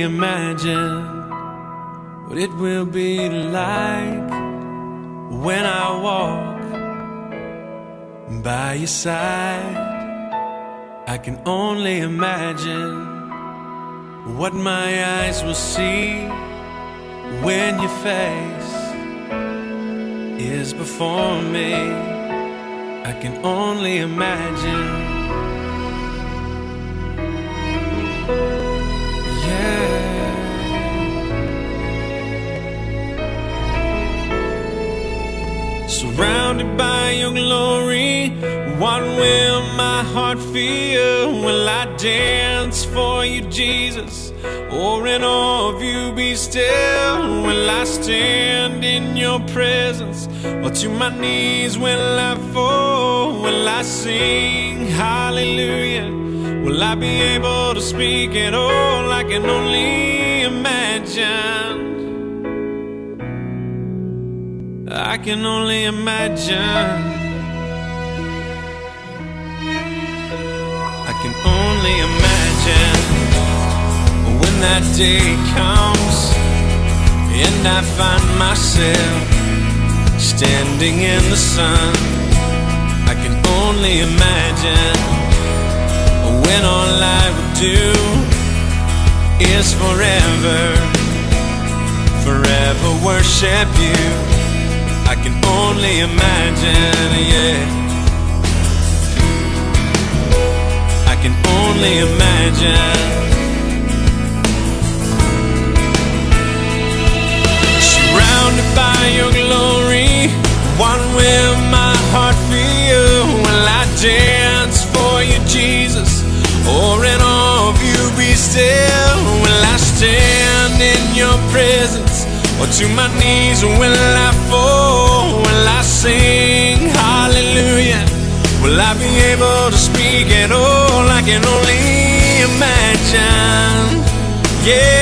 imagine what it will be like when I walk by your side. I can only imagine what my eyes will see when your face is before me. I can only imagine. Surrounded by your glory, what will my heart feel? Will I dance for you, Jesus? Or in awe of you be still? Will I stand in your presence? Or to my knees will I fall? Will I sing hallelujah? Will I be able to speak at all? I can only imagine. I can only imagine. I can only imagine when that day comes and I find myself standing in the sun. I can only imagine when all I would do is forever worship you. I can only imagine, yeah. I can only imagine. Surrounded by your glory, what will my heart feel? Will I dance for you, Jesus? Or in awe of you be still? Will I stand in your presence? Or to my knees will I fall? Will I sing hallelujah? Will I be able to speak at all? I can only imagine, yeah.